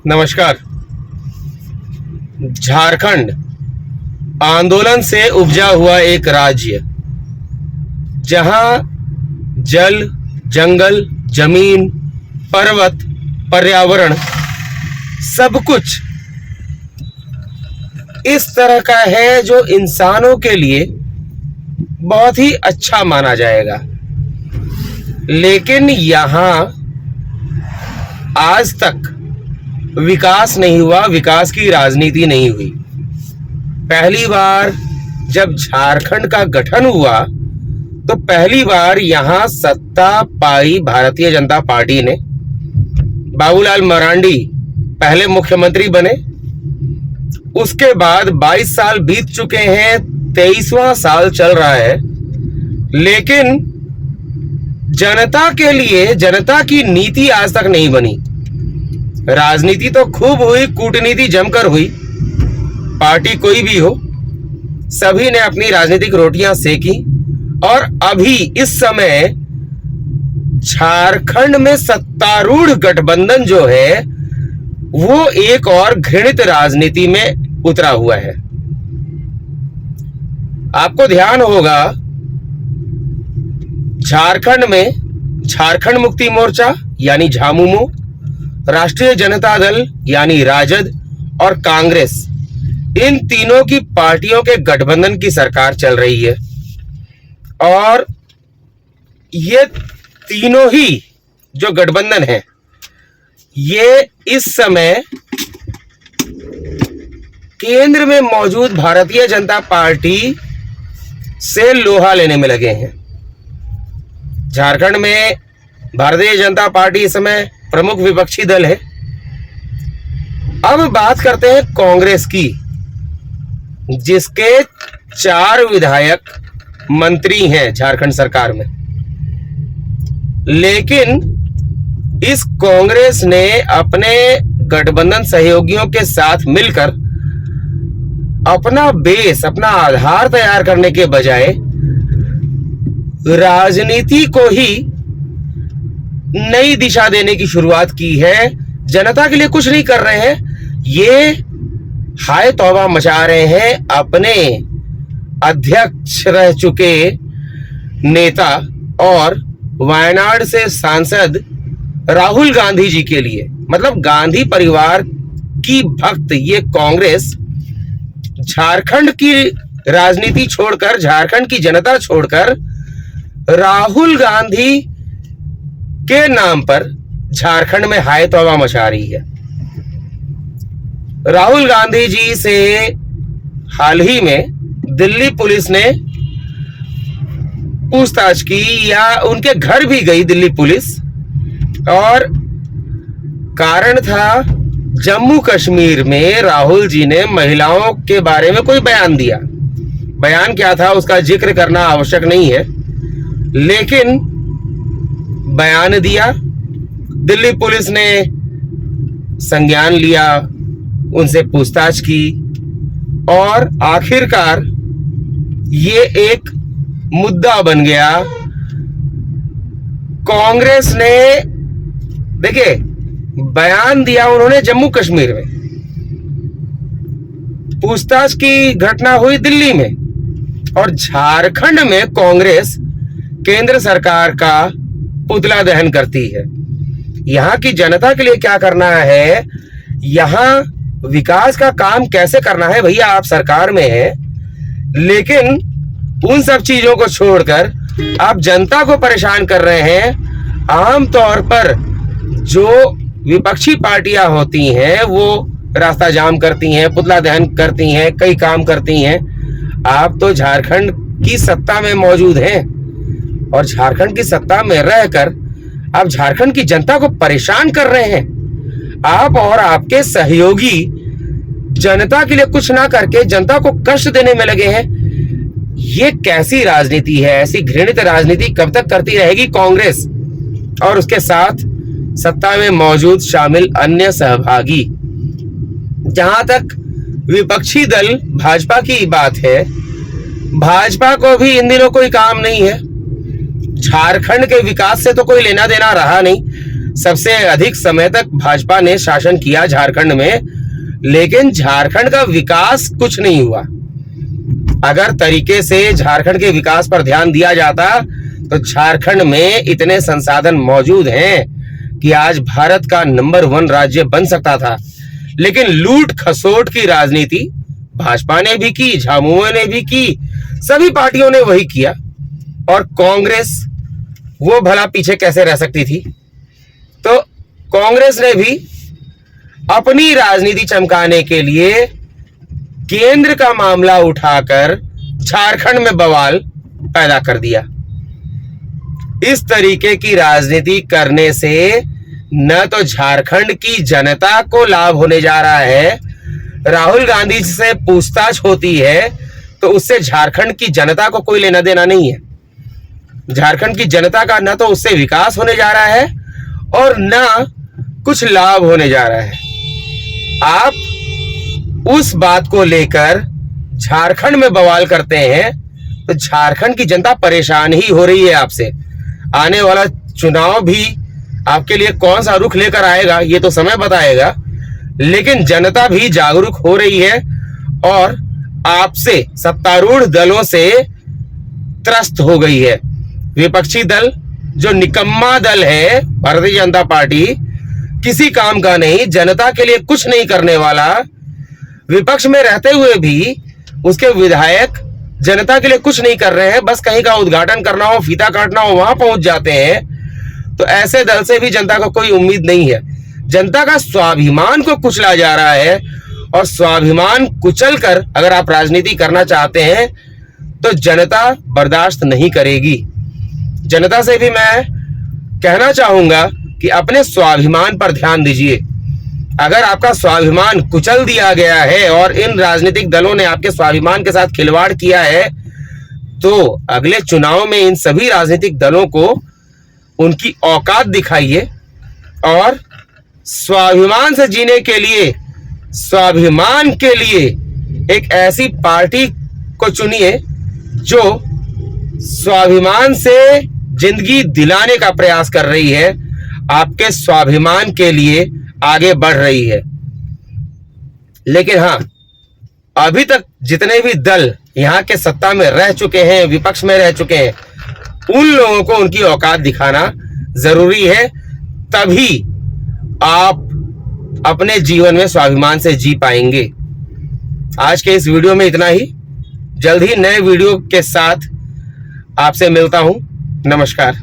नमस्कार। झारखंड आंदोलन से उपजा हुआ एक राज्य, जहां जल, जंगल, जमीन, पर्वत, पर्यावरण सब कुछ इस तरह का है जो इंसानों के लिए बहुत ही अच्छा माना जाएगा। लेकिन यहां आज तक विकास नहीं हुआ, विकास की राजनीति नहीं हुई। पहली बार जब झारखंड का गठन हुआ तो पहली बार यहां सत्ता पाई भारतीय जनता पार्टी ने। बाबूलाल मरांडी पहले मुख्यमंत्री बने। उसके बाद 22 साल बीत चुके हैं, 23वां साल चल रहा है। लेकिन जनता के लिए जनता की नीति आज तक नहीं बनी। राजनीति तो खूब हुई, कूटनीति जमकर हुई। पार्टी कोई भी हो, सभी ने अपनी राजनीतिक रोटियां सेकी। और अभी इस समय झारखंड में सत्तारूढ़ गठबंधन जो है वो एक और घृणित राजनीति में उतरा हुआ है। आपको ध्यान होगा, झारखंड में झारखंड मुक्ति मोर्चा यानी झामुमो, राष्ट्रीय जनता दल यानी राजद और कांग्रेस, इन तीनों की पार्टियों के गठबंधन की सरकार चल रही है। और ये तीनों ही जो गठबंधन है ये इस समय केंद्र में मौजूद भारतीय जनता पार्टी से लोहा लेने में लगे हैं। झारखंड में भारतीय जनता पार्टी इस समय प्रमुख विपक्षी दल है। अब बात करते हैं कांग्रेस की, जिसके 4 विधायक मंत्री हैं झारखंड सरकार में। लेकिन इस कांग्रेस ने अपने गठबंधन सहयोगियों के साथ मिलकर अपना बेस, अपना आधार तैयार करने के बजाय राजनीति को ही नई दिशा देने की शुरुआत की है। जनता के लिए कुछ नहीं कर रहे हैं, ये हाय तौबा मचा रहे हैं अपने अध्यक्ष रह चुके नेता और वायनाड से सांसद राहुल गांधी जी के लिए। मतलब गांधी परिवार की भक्त ये कांग्रेस झारखंड की राजनीति छोड़कर, झारखंड की जनता छोड़कर राहुल गांधी के नाम पर झारखंड में हाय तौबा मचा रही है। राहुल गांधी जी से हाल ही में दिल्ली पुलिस ने पूछताछ की, या उनके घर भी गई दिल्ली पुलिस। और कारण था, जम्मू कश्मीर में राहुल जी ने महिलाओं के बारे में कोई बयान दिया। बयान क्या था उसका जिक्र करना आवश्यक नहीं है, लेकिन बयान दिया। दिल्ली पुलिस ने संज्ञान लिया, उनसे पूछताछ की और आखिरकार ये एक मुद्दा बन गया। कांग्रेस ने, देखिए, बयान दिया उन्होंने जम्मू कश्मीर में, पूछताछ की घटना हुई दिल्ली में, और झारखंड में कांग्रेस केंद्र सरकार का पुतला दहन करती है। यहां की जनता के लिए क्या करना है, यहां विकास का काम कैसे करना है, भैया आप सरकार में हैं। लेकिन उन सब चीजों को छोड़कर आप जनता को परेशान कर रहे हैं। आमतौर पर जो विपक्षी पार्टियां होती हैं वो रास्ता जाम करती हैं, पुतला दहन करती हैं, कई काम करती हैं। आप तो झारखंड की सत्ता में मौजूद हैं और झारखंड की सत्ता में रहकर आप झारखंड की जनता को परेशान कर रहे हैं। आप और आपके सहयोगी जनता के लिए कुछ ना करके जनता को कष्ट देने में लगे हैं। ये कैसी राजनीति है? ऐसी घृणित राजनीति कब तक करती रहेगी कांग्रेस और उसके साथ सत्ता में मौजूद शामिल अन्य सहभागी? जहां तक विपक्षी दल भाजपा की बात है, भाजपा को भी इन दिनों कोई काम नहीं है। झारखंड के विकास से तो कोई लेना देना रहा नहीं। सबसे अधिक समय तक भाजपा ने शासन किया झारखंड में, लेकिन झारखंड का विकास कुछ नहीं हुआ। अगर तरीके से झारखंड के विकास पर ध्यान दिया जाता तो झारखंड में इतने संसाधन मौजूद हैं कि आज भारत का नंबर 1 राज्य बन सकता था। लेकिन लूट खसोट की राजनीति भाजपा ने भी की, झामुमो ने भी की, सभी पार्टियों ने वही किया। और कांग्रेस वो भला पीछे कैसे रह सकती थी? तो कांग्रेस ने भी अपनी राजनीति चमकाने के लिए केंद्र का मामला उठाकर झारखंड में बवाल पैदा कर दिया। इस तरीके की राजनीति करने से न तो झारखंड की जनता को लाभ होने जा रहा है, राहुल गांधी से पूछताछ होती है तो उससे झारखंड की जनता को कोई लेना देना नहीं है। झारखंड की जनता का न तो उससे विकास होने जा रहा है और न कुछ लाभ होने जा रहा है। आप उस बात को लेकर झारखंड में बवाल करते हैं तो झारखंड की जनता परेशान ही हो रही है आपसे। आने वाला चुनाव भी आपके लिए कौन सा रुख लेकर आएगा ये तो समय बताएगा, लेकिन जनता भी जागरूक हो रही है और आपसे, सत्तारूढ़ दलों से त्रस्त हो गई है। विपक्षी दल जो निकम्मा दल है, भारतीय जनता पार्टी, किसी काम का नहीं, जनता के लिए कुछ नहीं करने वाला, विपक्ष में रहते हुए भी उसके विधायक जनता के लिए कुछ नहीं कर रहे हैं, बस कहीं का उद्घाटन करना हो, फीता काटना हो, वहां पहुंच जाते हैं। तो ऐसे दल से भी जनता को कोई उम्मीद नहीं है। जनता का स्वाभिमान को कुचला जा रहा है और स्वाभिमान कुचल कर अगर आप राजनीति करना चाहते हैं तो जनता बर्दाश्त नहीं करेगी। जनता से भी मैं कहना चाहूंगा कि अपने स्वाभिमान पर ध्यान दीजिए। अगर आपका स्वाभिमान कुचल दिया गया है और इन राजनीतिक दलों ने आपके स्वाभिमान के साथ खिलवाड़ किया है तो अगले चुनाव में इन सभी राजनीतिक दलों को उनकी औकात दिखाइए और स्वाभिमान से जीने के लिए, स्वाभिमान के लिए एक ऐसी पार्टी को चुनिए जो स्वाभिमान से जिंदगी दिलाने का प्रयास कर रही है, आपके स्वाभिमान के लिए आगे बढ़ रही है। लेकिन हां, अभी तक जितने भी दल यहां के सत्ता में रह चुके हैं, विपक्ष में रह चुके हैं, उन लोगों को उनकी औकात दिखाना जरूरी है, तभी आप अपने जीवन में स्वाभिमान से जी पाएंगे। आज के इस वीडियो में इतना ही। जल्द ही नए वीडियो के साथ आपसे मिलता हूं। नमस्कार।